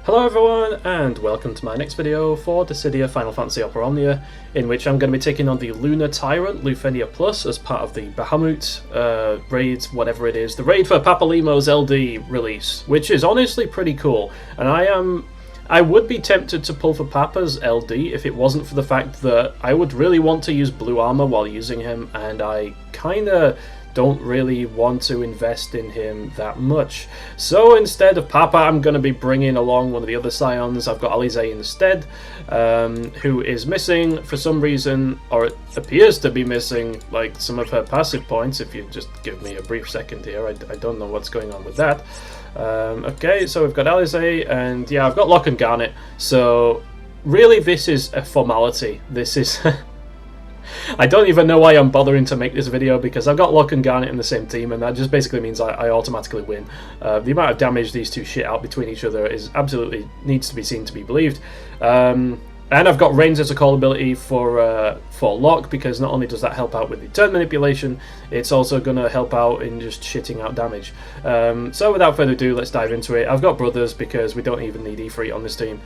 Hello everyone, and welcome to my next video for Dissidia Final Fantasy Opera Omnia, in which I'm going to be taking on the Lunar Tyrant LUFENIA Plus as part of the Bahamut raid, whatever it is, the raid for Papalymo's LD release, which is honestly pretty cool. And I would be tempted to pull for Papa's LD if it wasn't for the fact that I would really want to use blue armor while using him, and I kinda don't really want to invest in him that much. So instead of Papa, I'm going to be bringing along one of the other scions. I've got Alisaie instead, who is missing for some reason, or it appears to be missing, like some of her passive points. If you just give me a brief second here, I don't know what's going on with that. Okay, so we've got Alisaie, and yeah, I've got Locke and Garnet. So really this is a formality. This is... I don't even know why I'm bothering to make this video, because I've got Locke and Garnet in the same team, and that just basically means I automatically win. The amount of damage these two shit out between each other is absolutely needs to be seen to be believed. And I've got Reigns as a call ability for Locke, because not only does that help out with the turn manipulation, it's also going to help out in just shitting out damage. So without further ado, let's dive into it. I've got brothers because we don't even need E3 on this team.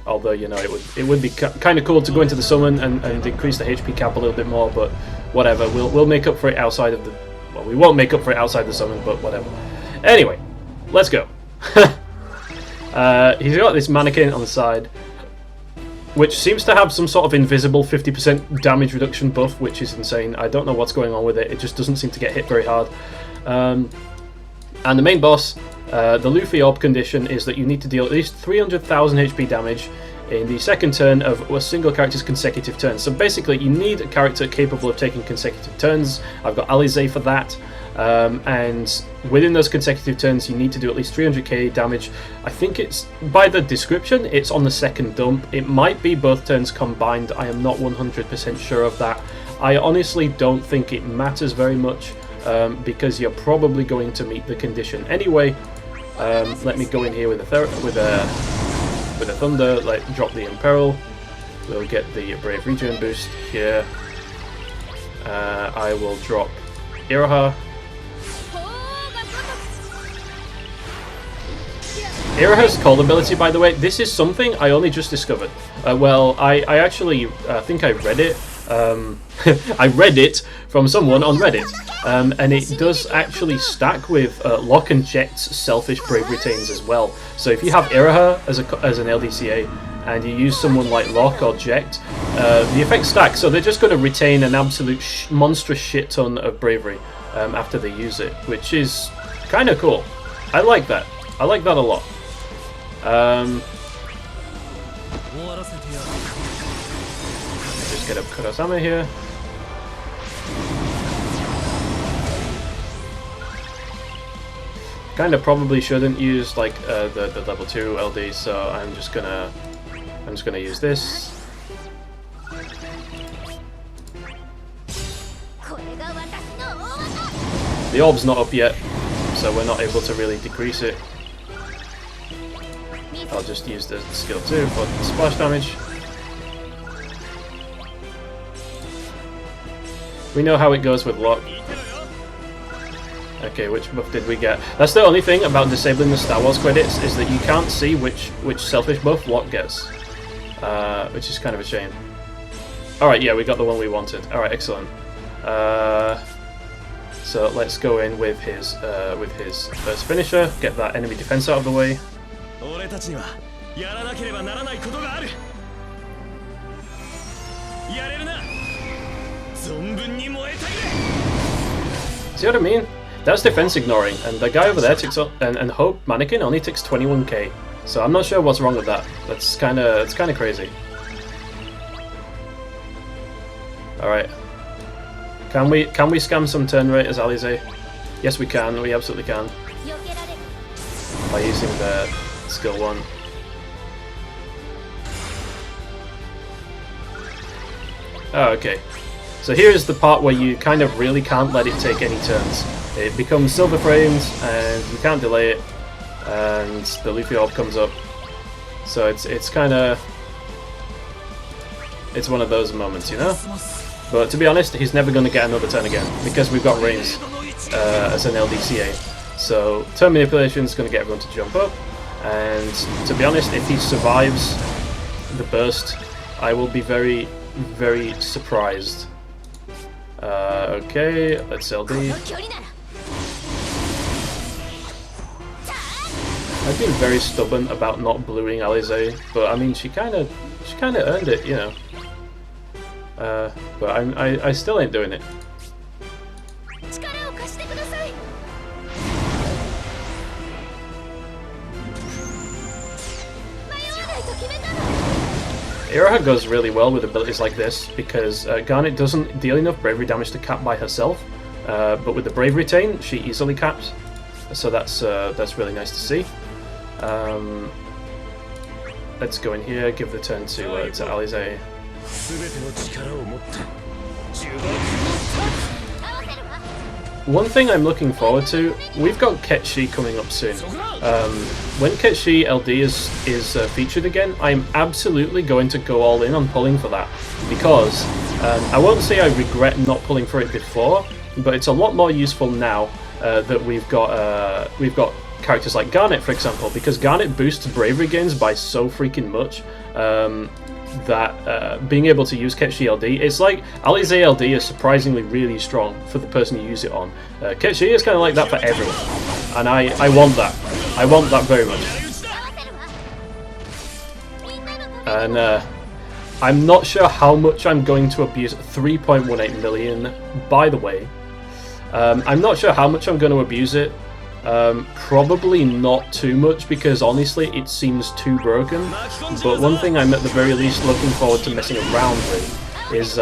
Although, you know, it would be kind of cool to go into the summon and increase the HP cap a little bit more, but whatever. We'll make up for it outside of the... Well, we won't make up for it outside the summon, but whatever. Anyway, let's go. He's got this mannequin on the side, which seems to have some sort of invisible 50% damage reduction buff, which is insane. I don't know what's going on with it. It just doesn't seem to get hit very hard. And the main boss... the Luffy Orb condition is that you need to deal at least 300,000 HP damage in the second turn of a single character's consecutive turns. So basically you need a character capable of taking consecutive turns. I've got Alisaie for that. And within those consecutive turns you need to do at least 300k damage. I think it's, by the description, it's on the second dump. It might be both turns combined. I am not 100% sure of that. I honestly don't think it matters very much, because you're probably going to meet the condition anyway. Let me go in here with a thunder, like drop the imperil. We'll get the brave regen boost here. I will drop Iroha. Iroha's call ability, by the way, this is something I only just discovered. Well, I actually think I read it. I read it from someone on Reddit, and it does actually stack with Locke and Jecht's selfish brave retains as well. So if you have Iroha as an LDCA and you use someone like Locke or Jecht, the effects stack, so they're just going to retain an absolute monstrous shit ton of bravery after they use it, which is kind of cool. I like that. I like that a lot. Just get up Kurosama here. Kind of probably shouldn't use like the level 2 LD, so I'm just gonna use this. The orb's not up yet, so we're not able to really decrease it. I'll just use the skill 2 for splash damage. We know how it goes with Locke. Okay, which buff did we get? That's the only thing about disabling the Star Wars credits, is that you can't see which selfish buff Locke gets, which is kind of a shame. Alright, yeah, we got the one we wanted. Alright, excellent. So let's go in with his first finisher, get that enemy defense out of the way. See what I mean? That's defense ignoring, and the guy over there ticks up, and Hope Mannequin only ticks 21k. So I'm not sure what's wrong with that. It's kind of crazy. All right. Can we scam some turn rate as Alisaie? Yes, we can. We absolutely can. By using the skill 1. Oh, okay. So here is the part where you kind of really can't let it take any turns. It becomes silver frames and you can't delay it, and the Luffy Orb comes up. So it's kind of... It's one of those moments, you know? But to be honest, he's never going to get another turn again, because we've got Reigns as an LDCA. So turn manipulation is going to get everyone to jump up. And to be honest, if he survives the burst, I will be very, very surprised. Okay, let's LD. I've been very stubborn about not bluing Alisaie, but I mean she kind of earned it, you know. But I still ain't doing it. Iroha goes really well with abilities like this because Garnet doesn't deal enough bravery damage to cap by herself, but with the bravery chain she easily caps, so that's really nice to see. Let's go in here, give the turn to Alisaie. One thing I'm looking forward to, we've got Ketshi coming up soon. When Ketshi LD is featured again, I'm absolutely going to go all in on pulling for that, because I won't say I regret not pulling for it before, but it's a lot more useful now that we've got characters like Garnet, for example, because Garnet boosts bravery gains by so freaking much. That being able to use Ketshi LD, it's like Alisaie LD is surprisingly really strong for the person you use it on. Ketshi is kind of like that for everyone, and I want that. I want that very much. And I'm not sure how much I'm going to abuse 3.18 million, by the way. I'm not sure how much I'm going to abuse it. Probably not too much, because honestly it seems too broken, but one thing I'm at the very least looking forward to messing around with is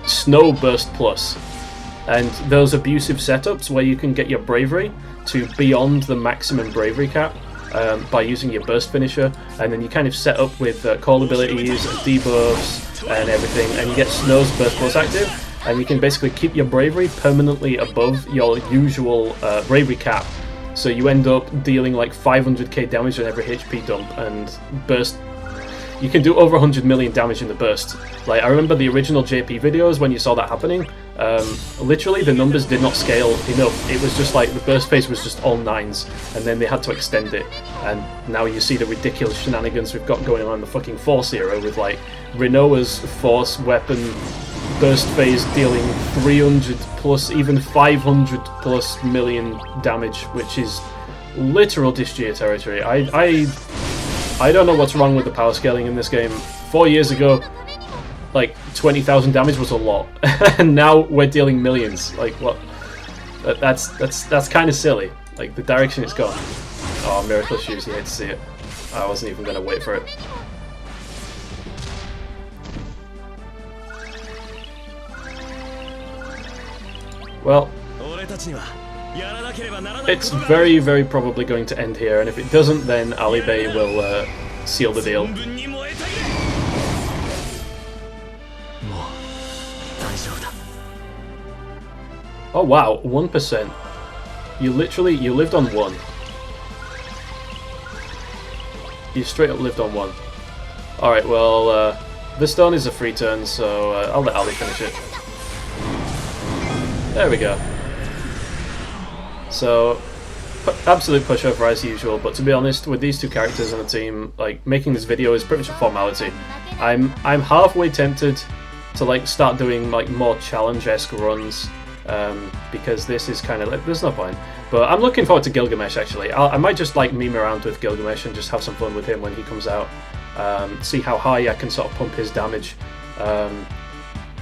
Snow Burst Plus, and those abusive setups where you can get your bravery to beyond the maximum bravery cap by using your burst finisher, and then you kind of set up with call abilities and debuffs and everything, and you get Snow's Burst Plus active, and you can basically keep your bravery permanently above your usual bravery cap, so you end up dealing like 500k damage on every HP dump, and burst. You can do over 100 million damage in the burst. Like, I remember the original JP videos when you saw that happening. Literally, the numbers did not scale enough. It was just like the burst phase was just all 9s, and then they had to extend it. And now you see the ridiculous shenanigans we've got going on in the fucking Force era with like Rinoa's Force weapon burst phase dealing 300 plus, even 500 plus million damage, which is literal Disgaea territory. I don't know what's wrong with the power scaling in this game. 4 years ago, like 20,000 damage was a lot, and now we're dealing millions. Like, what? That's kind of silly. Like, the direction it's gone. Oh, Miracle Shoes, you hate to see it. I wasn't even going to wait for it. Well, it's very, very probably going to end here, and if it doesn't, then Alisaie will seal the deal. Oh wow, 1%. You lived on 1. You straight up lived on 1. Alright, well, this stone is a free turn, so I'll let Ali finish it. There we go. So, absolute pushover as usual, but to be honest, with these two characters on the team, like, making this video is pretty much a formality. I'm halfway tempted to like start doing like more challenge-esque runs, because this is kind of like, there's no point. But I'm looking forward to Gilgamesh actually. I might just like meme around with Gilgamesh and just have some fun with him when he comes out. See how high I can sort of pump his damage.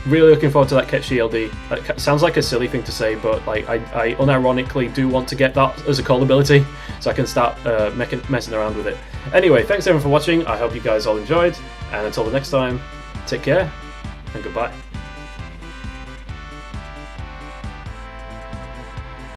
Really looking forward to that Ketshi LD. That sounds like a silly thing to say, but like I unironically do want to get that as a call ability, so I can start messing around with it. Anyway, thanks everyone for watching. I hope you guys all enjoyed, and until the next time, take care and goodbye.